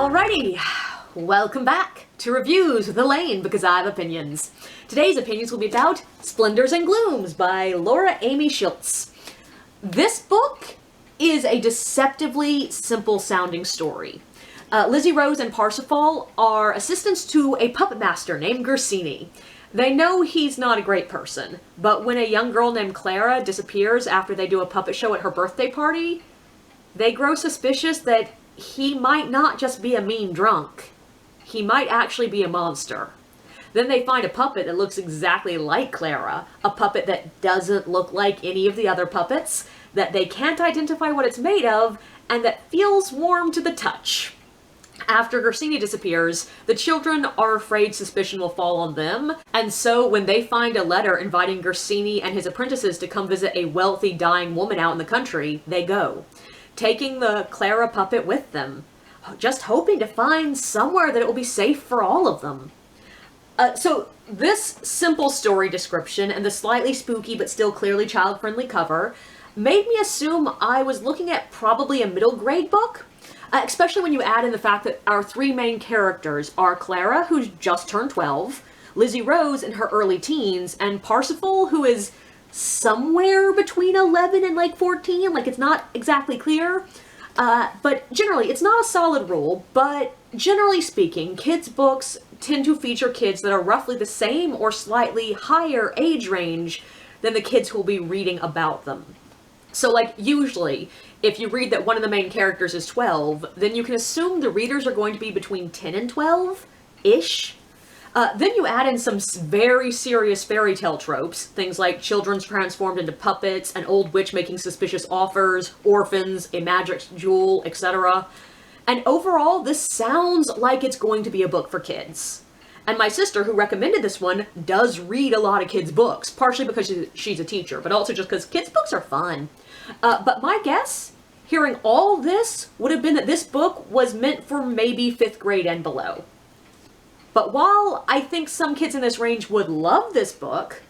Alrighty, welcome back to Reviews with Elaine, because I have opinions. Today's opinions will be about Splendors and Glooms by Laura Amy Schlitz. This book is a deceptively simple sounding story. Lizzie Rose and Parsifal are assistants to a puppet master named Gersini. They know he's not a great person, but when a young girl named Clara disappears after they do a puppet show at her birthday party, they grow suspicious that he might not just be a mean drunk. He might actually be a monster. Then they find a puppet that looks exactly like Clara, a puppet that doesn't look like any of the other puppets, that they can't identify what it's made of, and that feels warm to the touch. After Gersini disappears, the children are afraid suspicion will fall on them, and so when they find a letter inviting Gersini and his apprentices to come visit a wealthy dying woman out in the country, they go, taking the Clara puppet with them, just hoping to find somewhere that it will be safe for all of them. So this simple story description and the slightly spooky but still clearly child-friendly cover made me assume I was looking at probably a middle grade book, especially when you add in the fact that our three main characters are Clara, who's just turned 12, Lizzie Rose in her early teens, and Parsifal, who is somewhere between 11 and like 14, like it's not exactly clear. But generally, it's not a solid rule, but generally speaking, kids' books tend to feature kids that are roughly the same or slightly higher age range than the kids who will be reading about them. So like usually, if you read that one of the main characters is 12, then you can assume the readers are going to be between 10 and 12-ish. Then you add in some very serious fairy tale tropes, things like children transformed into puppets, an old witch making suspicious offers, orphans, a magic jewel, etc. And overall, this sounds like it's going to be a book for kids. And my sister, who recommended this one, does read a lot of kids' books, partially because she's a teacher, but also just because kids' books are fun. But my guess, hearing all this, would have been that this book was meant for maybe 5th grade and below. But while I think some kids in this range would love this book,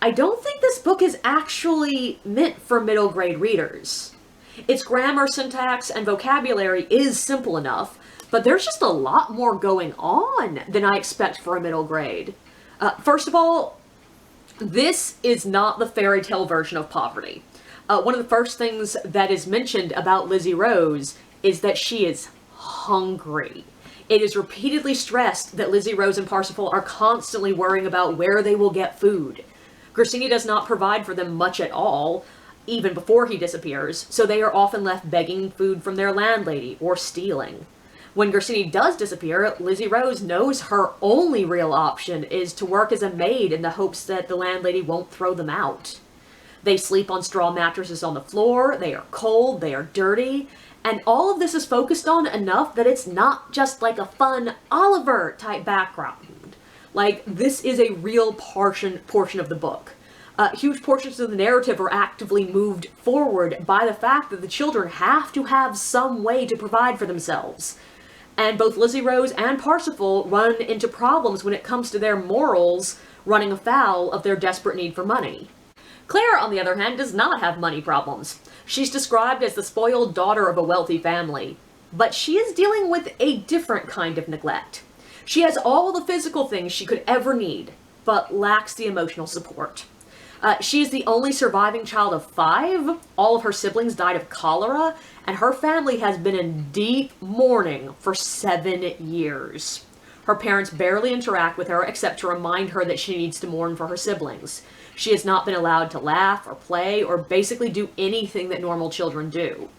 I don't think this book is actually meant for middle grade readers. Its grammar, syntax, and vocabulary is simple enough, but there's just a lot more going on than I expect for a middle grade. First of all, this is not the fairy tale version of poverty. One of the first things that is mentioned about Lizzie Rose is that she is hungry. It is repeatedly stressed that Lizzie Rose and Parsifal are constantly worrying about where they will get food. Gersini does not provide for them much at all, even before he disappears, so they are often left begging food from their landlady or stealing. When Gersini does disappear, Lizzie Rose knows her only real option is to work as a maid in the hopes that the landlady won't throw them out. They sleep on straw mattresses on the floor, they are cold, they are dirty, and all of this is focused on enough that it's not just like a fun Oliver type background. Like, this is a real portion of the book. Huge portions of the narrative are actively moved forward by the fact that the children have to have some way to provide for themselves. And both Lizzie Rose and Parsifal run into problems when it comes to their morals running afoul of their desperate need for money. Clara, on the other hand, does not have money problems. She's described as the spoiled daughter of a wealthy family, but she is dealing with a different kind of neglect. She has all the physical things she could ever need, but lacks the emotional support. She is the only surviving child of 5. All of her siblings died of cholera, and her family has been in deep mourning for 7 years. Her parents barely interact with her except to remind her that she needs to mourn for her siblings. She has not been allowed to laugh or play or basically do anything that normal children do.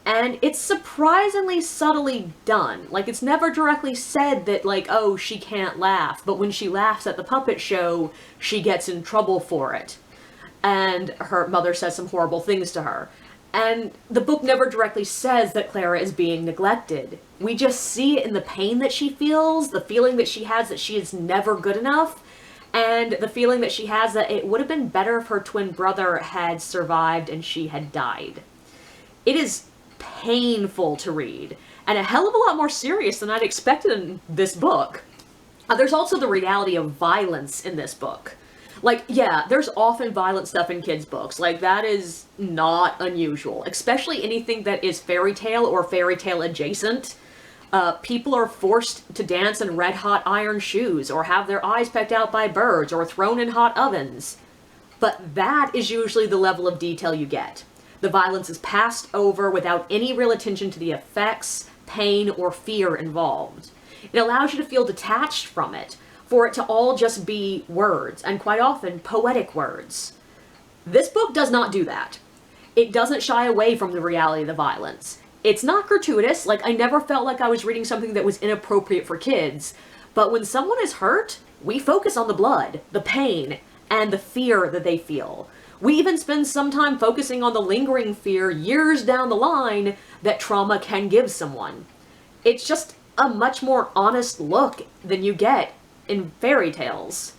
And it's surprisingly subtly done. Like, it's never directly said that, like, oh, she can't laugh, but when she laughs at the puppet show, she gets in trouble for it. And her mother says some horrible things to her. And the book never directly says that Clara is being neglected. We just see it in the pain that she feels, the feeling that she has that she is never good enough, and the feeling that she has that it would have been better if her twin brother had survived and she had died. It is painful to read, and a hell of a lot more serious than I'd expected in this book. There's also the reality of violence in this book. Like, yeah, there's often violent stuff in kids' books. Like, that is not unusual, especially anything that is fairy tale or fairy tale adjacent. People are forced to dance in red-hot iron shoes, or have their eyes pecked out by birds, or thrown in hot ovens. But that is usually the level of detail you get. The violence is passed over without any real attention to the effects, pain, or fear involved. It allows you to feel detached from it, for it to all just be words, and quite often poetic words. This book does not do that. It doesn't shy away from the reality of the violence. It's not gratuitous, like I never felt like I was reading something that was inappropriate for kids, but when someone is hurt, we focus on the blood, the pain, and the fear that they feel. We even spend some time focusing on the lingering fear years down the line that trauma can give someone. It's just a much more honest look than you get in fairy tales.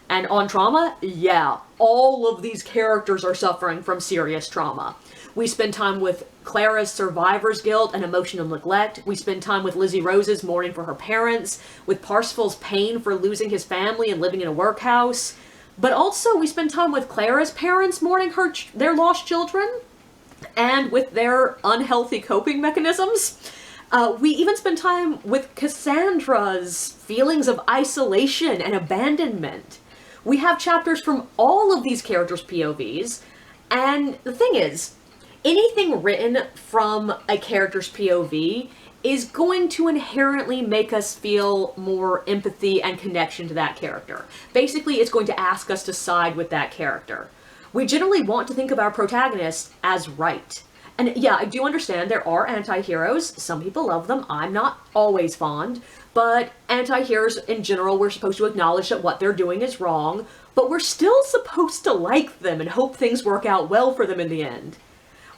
And on trauma, yeah, all of these characters are suffering from serious trauma. We spend time with Clara's survivor's guilt and emotional neglect. We spend time with Lizzie Rose's mourning for her parents, with Parsifal's pain for losing his family and living in a workhouse. But also we spend time with Clara's parents mourning their lost children, and with their unhealthy coping mechanisms. We even spend time with Cassandra's feelings of isolation and abandonment. We have chapters from all of these characters' POVs, and the thing is, anything written from a character's POV is going to inherently make us feel more empathy and connection to that character. Basically, it's going to ask us to side with that character. We generally want to think of our protagonist as right. And yeah, I do understand there are anti-heroes. Some people love them. I'm not always fond. But anti-heroes in general, we're supposed to acknowledge that what they're doing is wrong, but we're still supposed to like them and hope things work out well for them in the end.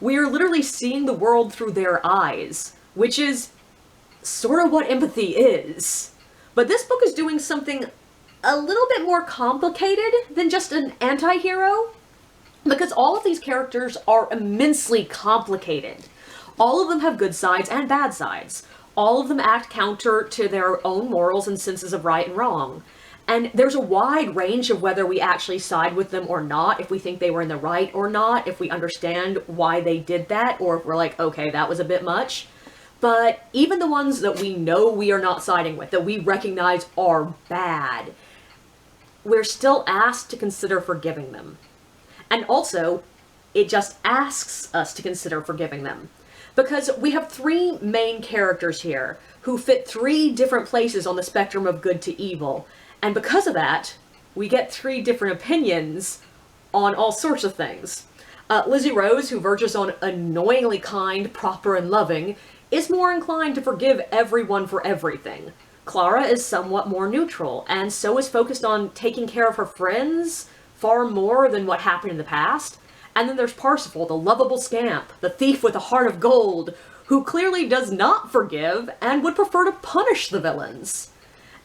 We are literally seeing the world through their eyes, which is sort of what empathy is. But this book is doing something a little bit more complicated than just an anti-hero, because all of these characters are immensely complicated. All of them have good sides and bad sides. All of them act counter to their own morals and senses of right and wrong. And there's a wide range of whether we actually side with them or not, if we think they were in the right or not, if we understand why they did that, or if we're like, okay, that was a bit much. But even the ones that we know we are not siding with, that we recognize are bad, we're still asked to consider forgiving them. And also, it just asks us to consider forgiving them. Because we have three main characters here who fit three different places on the spectrum of good to evil. And because of that, we get three different opinions on all sorts of things. Lizzie Rose, who verges on annoyingly kind, proper, and loving, is more inclined to forgive everyone for everything. Clara is somewhat more neutral, and so is focused on taking care of her friends far more than what happened in the past. And then there's Parsifal, the lovable scamp, the thief with a heart of gold, who clearly does not forgive and would prefer to punish the villains.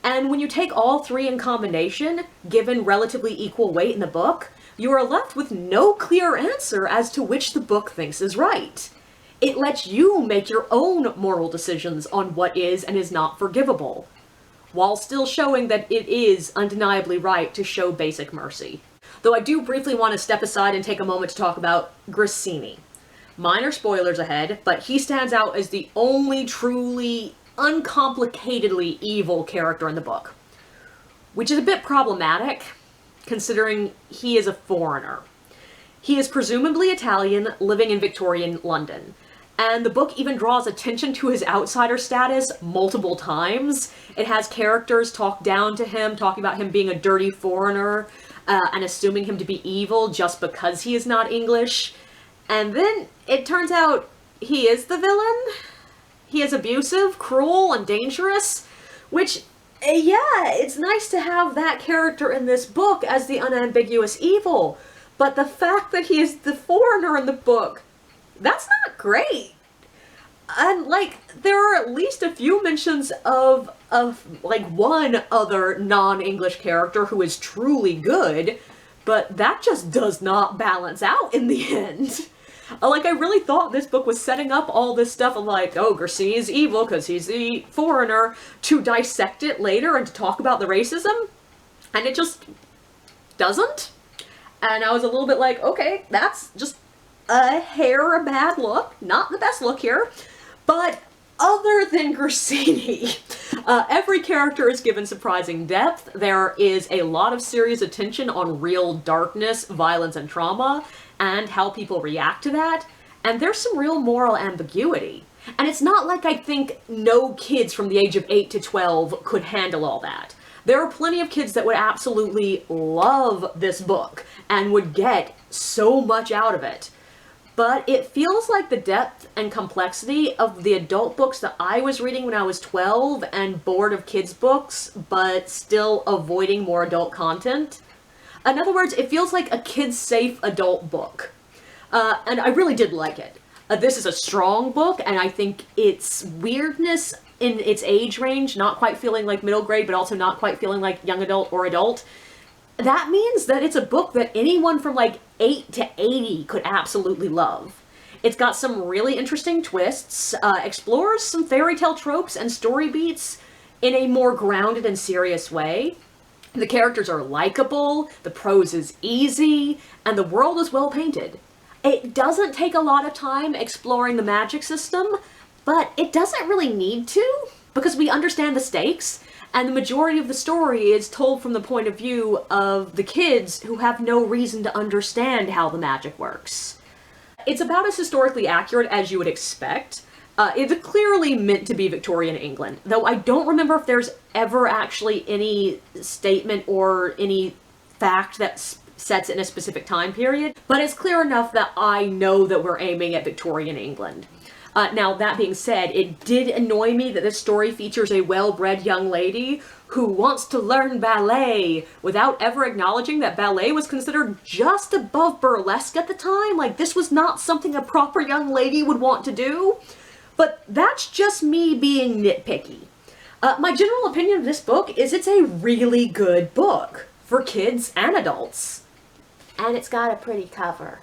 And when you take all three in combination, given relatively equal weight in the book, you are left with no clear answer as to which the book thinks is right. It lets you make your own moral decisions on what is and is not forgivable, while still showing that it is undeniably right to show basic mercy. Though I do briefly want to step aside and take a moment to talk about Grassini. Minor spoilers ahead, but he stands out as the only truly uncomplicatedly evil character in the book, which is a bit problematic, considering he is a foreigner. He is presumably Italian, living in Victorian London, and the book even draws attention to his outsider status multiple times. It has characters talk down to him, talking about him being a dirty foreigner, and assuming him to be evil just because he is not English. And then it turns out he is the villain. He is abusive, cruel, and dangerous, which, yeah, it's nice to have that character in this book as the unambiguous evil. But the fact that he is the foreigner in the book, that's not great. And, like, there are at least a few mentions of like, one other non-English character who is truly good, but that just does not balance out in the end. Like, I really thought this book was setting up all this stuff of, like, oh, Grassini is evil because he's the foreigner, to dissect it later and to talk about the racism, and it just doesn't. And I was a little bit like, okay, that's just a hair a bad look. Not the best look here. But other than Grassini, every character is given surprising depth. There is a lot of serious attention on real darkness, violence, and trauma, and how people react to that. And there's some real moral ambiguity. And it's not like I think no kids from the age of 8 to 12 could handle all that. There are plenty of kids that would absolutely love this book and would get so much out of it. But it feels like the depth and complexity of the adult books that I was reading when I was 12 and bored of kids' books, but still avoiding more adult content. In other words, it feels like a kids-safe adult book. And I really did like it. This is a strong book, and I think its weirdness in its age range, not quite feeling like middle grade, but also not quite feeling like young adult or adult, that means that it's a book that anyone from like 8 to 80 could absolutely love. It's got some really interesting twists, explores some fairy tale tropes and story beats in a more grounded and serious way. The characters are likable, the prose is easy, and the world is well painted. It doesn't take a lot of time exploring the magic system, but it doesn't really need to, because we understand the stakes, and the majority of the story is told from the point of view of the kids who have no reason to understand how the magic works. It's about as historically accurate as you would expect. It's clearly meant to be Victorian England, though I don't remember if there's ever actually any statement or any fact that sets in a specific time period, but it's clear enough that I know that we're aiming at Victorian England. Now, that being said, it did annoy me that this story features a well-bred young lady who wants to learn ballet without ever acknowledging that ballet was considered just above burlesque at the time. Like, this was not something a proper young lady would want to do. But that's just me being nitpicky. My general opinion of this book is it's a really good book for kids and adults. And it's got a pretty cover.